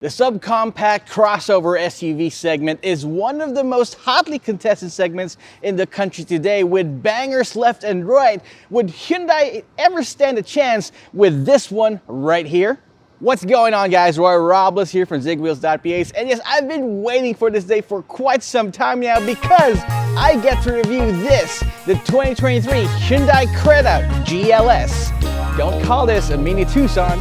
The subcompact crossover SUV segment is one of the most hotly contested segments in the country today, with bangers left and right. Would Hyundai ever stand a chance with this one right here? What's going on, guys? Roy Robles here from Zigwheels.Ph, and yes, I've been waiting for this day for quite some time now because I get to review this, the 2023 Hyundai Creta GLS. Don't call this a mini Tucson.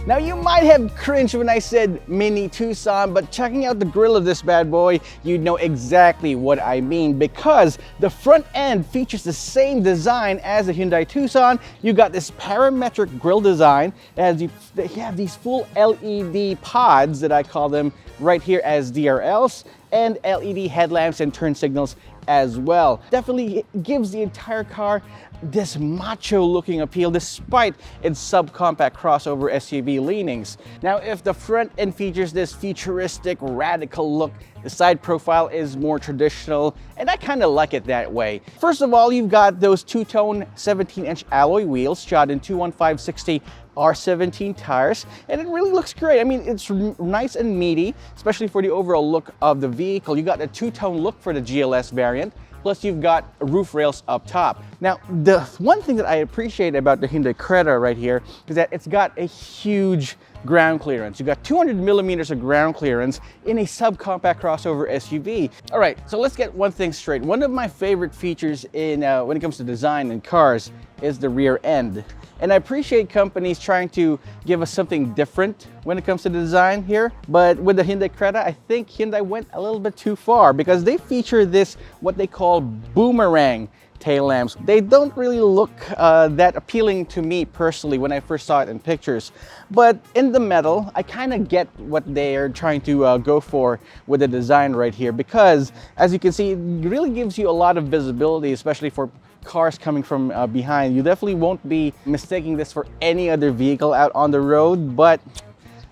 Now, you might have cringed when I said mini Tucson, but checking out the grille of this bad boy, you'd know exactly what I mean, because the front end features the same design as the Hyundai Tucson. You got this parametric grille design, as you have these full LED pods that I call them right here as DRLs, and LED headlamps and turn signals as well. Definitely gives the entire car this macho looking appeal despite its subcompact crossover SUV leanings. Now, if the front end features this futuristic radical look, the side profile is more traditional, and I kind of like it that way. First of all, you've got those two-tone 17-inch alloy wheels shot in 215/60 R17 tires, and it really looks great. I mean, it's nice and meaty, especially for the overall look of the vehicle. You got a two-tone look for the GLS variant, plus you've got roof rails up top. Now, the one thing that I appreciate about the Hyundai Creta right here is that it's got a huge ground clearance. You got 200 millimeters of ground clearance in a subcompact crossover SUV. All right, so let's get one thing straight. One of my favorite features in when it comes to design in cars is the rear end. And I appreciate companies trying to give us something different when it comes to the design here. But with the Hyundai Creta, I think Hyundai went a little bit too far, because they feature this, what they call boomerang tail lamps. They don't really look that appealing to me personally when I first saw it in pictures. But in the metal, I kind of get what they're trying to go for with the design right here, because as you can see, it really gives you a lot of visibility, especially for cars coming from behind. You definitely won't be mistaking this for any other vehicle out on the road. But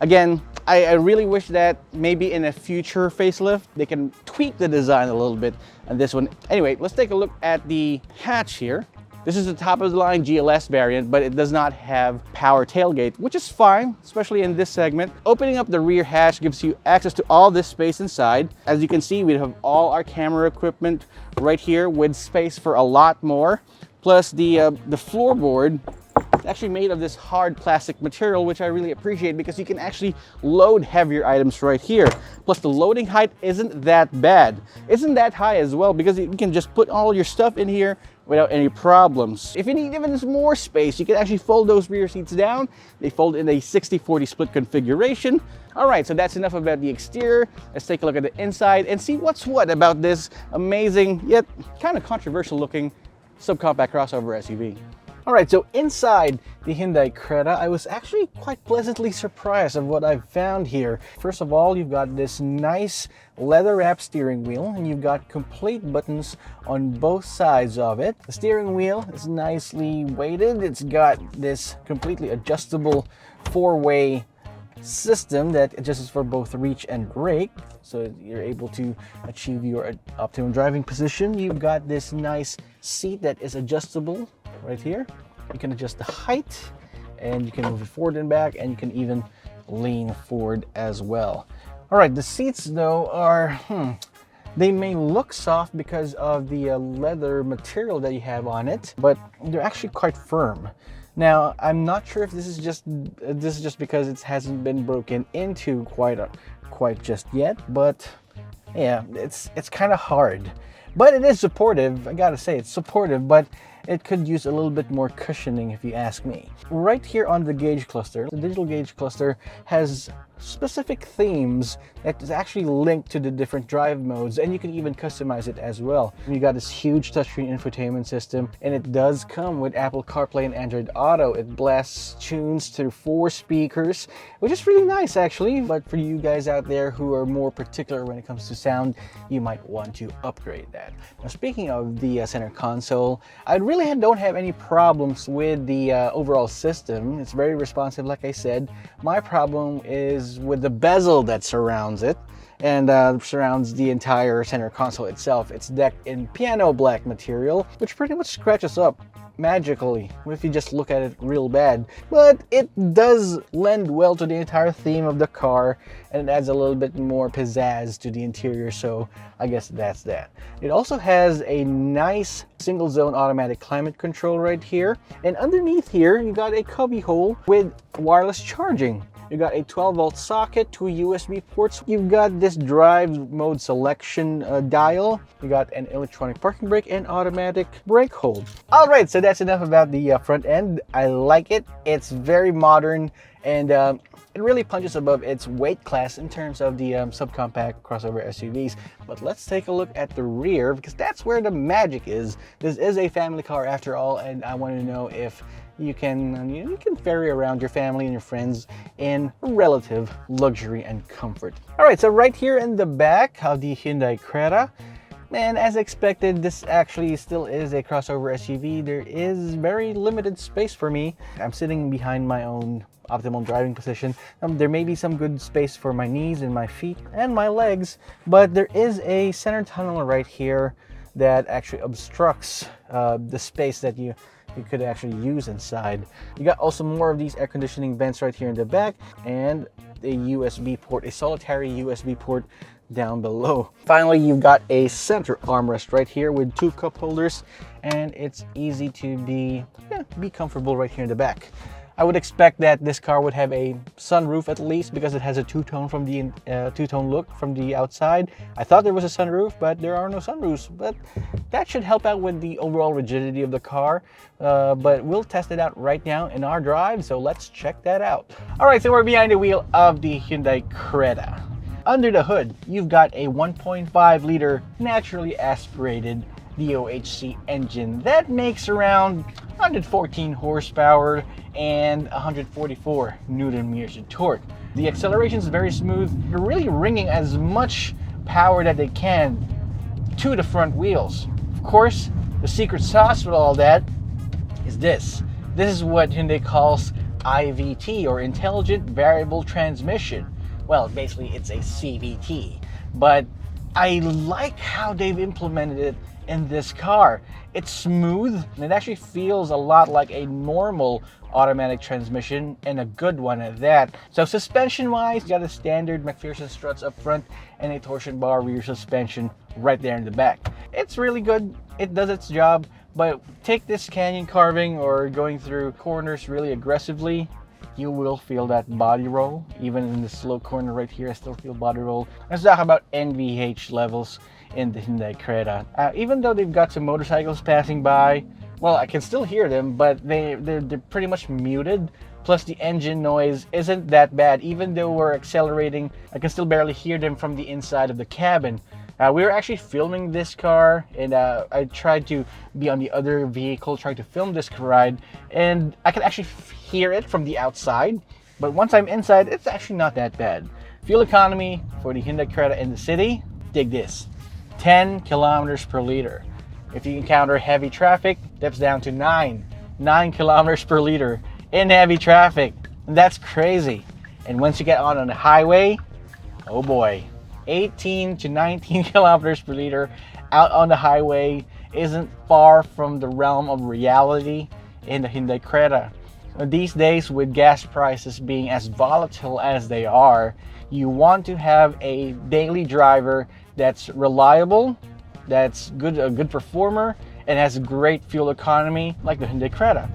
again, I really wish that maybe in a future facelift they can tweak the design a little bit on this one. Anyway, let's take a look at the hatch here. This is the top of the line GLS variant, but it does not have power tailgate, which is fine, especially in this segment. Opening up the rear hatch gives you access to all this space inside. As you can see, we have all our camera equipment right here with space for a lot more. Plus the floorboard is actually made of this hard plastic material, which I really appreciate, because you can actually load heavier items right here. Plus the loading height isn't that bad. Isn't that high as well, because you can just put all your stuff in here without any problems. If you need even more space, you can actually fold those rear seats down. They fold in a 60/40 split configuration. All right, so that's enough about the exterior. Let's take a look at the inside and see what's what about this amazing yet kind of controversial looking subcompact crossover SUV. All right, so inside the Hyundai Creta, I was actually quite pleasantly surprised of what I found here. First of all, you've got this nice leather-wrapped steering wheel, and you've got complete buttons on both sides of it. The steering wheel is nicely weighted. It's got this completely adjustable four-way system that adjusts for both reach and brake, so you're able to achieve your optimum driving position. You've got this nice seat that is adjustable right here. You can adjust the height, and you can move it forward and back, and you can even lean forward as well. All right, the seats though are they may look soft because of the leather material that you have on it, but they're actually quite firm. Now, I'm not sure if this is just because it hasn't been broken into quite just yet, but yeah, it's kind of hard. But it is supportive. I gotta say, it's supportive, but it could use a little bit more cushioning if you ask me. Right here on the gauge cluster, the digital gauge cluster has specific themes that is actually linked to the different drive modes, and you can even customize it as well. You got this huge touchscreen infotainment system, and it does come with Apple CarPlay and Android Auto. It blasts tunes through 4 speakers, which is really nice actually. But for you guys out there who are more particular when it comes to sound, you might want to upgrade that. Now, speaking of the center console, I really don't have any problems with the overall system. It's very responsive, like I said. My problem is with the bezel that surrounds it. and surrounds the entire center console itself. It's decked in piano black material, which pretty much scratches up magically if you just look at it real bad, but it does lend well to the entire theme of the car, and it adds a little bit more pizzazz to the interior, so I guess that's that. It also has a nice single zone automatic climate control right here, and underneath here you got a cubby hole with wireless charging. You got a 12-volt socket, 2 USB ports. You've got this drive mode selection dial. You got an electronic parking brake and automatic brake hold. All right, so that's enough about the front end. I like it. It's very modern, and it really punches above its weight class in terms of the subcompact crossover SUVs. But let's take a look at the rear, because that's where the magic is. This is a family car after all, and I want to know if you can ferry around your family and your friends in relative luxury and comfort. All right, so right here in the back of the Hyundai Creta, and as expected, this actually still is a crossover SUV. There is very limited space for me. I'm sitting behind my own optimal driving position. There may be some good space for my knees and my feet and my legs, but there is a center tunnel right here that actually obstructs the space that you could actually use inside. You got also more of these air conditioning vents right here in the back, and a USB port, a solitary USB port down below. Finally, you've got a center armrest right here with 2 cup holders, and it's easy to be comfortable right here in the back. I would expect that this car would have a sunroof at least, because it has a two-tone look from the outside. I thought there was a sunroof, but there are no sunroofs. But that should help out with the overall rigidity of the car. But we'll test it out right now in our drive, so let's check that out. All right, so we're behind the wheel of the Hyundai Creta. Under the hood, you've got a 1.5 liter naturally aspirated DOHC engine that makes around 114 horsepower and 144 newton meters of torque. The acceleration is very smooth. They're really wringing as much power that they can to the front wheels. Of course, the secret sauce with all that is this. This is what Hyundai calls IVT, or Intelligent Variable Transmission. Well, basically it's a CVT, but I like how they've implemented it in this car. It's smooth, and it actually feels a lot like a normal automatic transmission, and a good one at that. So suspension wise, you got a standard McPherson struts up front and a torsion bar rear suspension right there in the back. It's really good. It does its job, but take this canyon carving or going through corners really aggressively, you will feel that body roll. Even in the slow corner right here, I still feel body roll. Let's talk about NVH levels in the Hyundai Creta. Even though they've got some motorcycles passing by, well, I can still hear them, but they're pretty much muted. Plus the engine noise isn't that bad. Even though we're accelerating, I can still barely hear them from the inside of the cabin. We were actually filming this car, and I tried to be on the other vehicle trying to film this ride, and I can actually hear it from the outside. But once I'm inside, it's actually not that bad. Fuel economy for the Hyundai Creta in the city, dig this, 10 kilometers per liter. If you encounter heavy traffic, that's down to 9 kilometers per liter in heavy traffic. And that's crazy. And once you get on the highway, oh boy, 18 to 19 kilometers per liter out on the highway isn't far from the realm of reality in the Hyundai Creta. These days, with gas prices being as volatile as they are, you want to have a daily driver that's reliable, that's a good performer, and has a great fuel economy like the Hyundai Creta.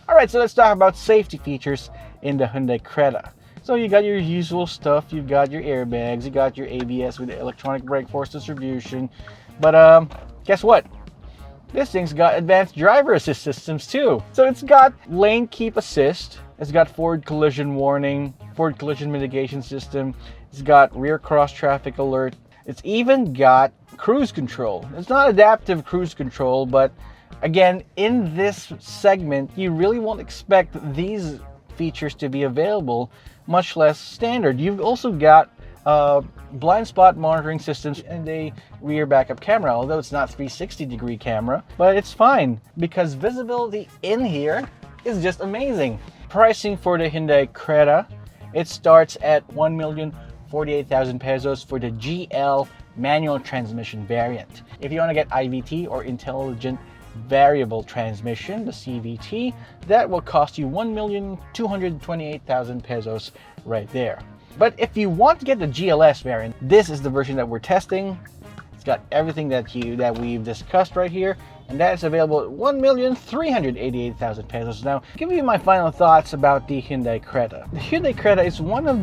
All right, so let's talk about safety features in the Hyundai Creta. So you got your usual stuff. You've got your airbags, you got your ABS with the electronic brake force distribution. But guess what? This thing's got advanced driver assist systems too. So it's got lane keep assist, it's got forward collision warning, forward collision mitigation system, it's got rear cross traffic alert, it's even got cruise control. It's not adaptive cruise control, but again, in this segment, you really won't expect these features to be available, much less standard. You've also got blind spot monitoring systems and a rear backup camera, although it's not 360-degree camera, but it's fine because visibility in here is just amazing. Pricing for the Hyundai Creta, it starts at 48,000 pesos for the GL manual transmission variant. If you want to get IVT or intelligent variable transmission, the CVT, that will cost you 1,228,000 pesos right there. But if you want to get the GLS variant, this is the version that we're testing. It's got everything that we've discussed right here, and that is available at 1,388,000 pesos. Now, give you my final thoughts about the Hyundai Creta. The Hyundai Creta is one of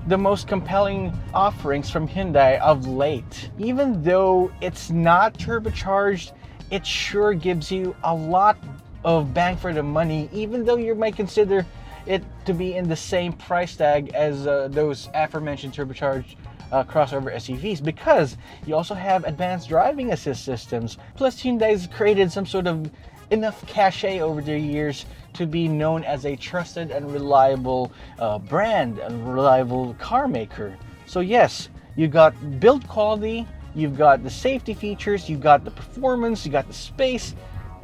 the most compelling offerings from Hyundai of late. Even though it's not turbocharged, it sure gives you a lot of bang for the money, even though you might consider it to be in the same price tag as those aforementioned turbocharged crossover SUVs, because you also have advanced driving assist systems. Plus, Hyundai's created some sort of enough cachet over the years to be known as a trusted and reliable brand and reliable car maker. So yes, you got build quality, you've got the safety features, you've got the performance, you got the space,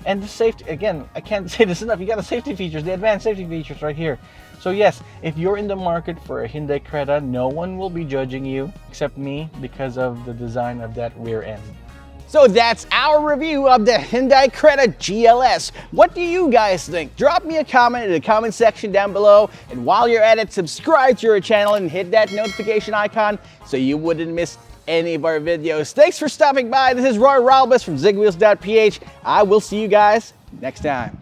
and the safety. Again, I can't say this enough, you got the safety features, the advanced safety features right here. So yes, if you're in the market for a Hyundai Creta, no one will be judging you except me because of the design of that rear end. So that's our review of the Hyundai Creta GLS. What do you guys think? Drop me a comment in the comment section down below. And while you're at it, subscribe to our channel and hit that notification icon so you wouldn't miss any of our videos. Thanks for stopping by. This is Roy Ralbus from Zigwheels.Ph. I will see you guys next time.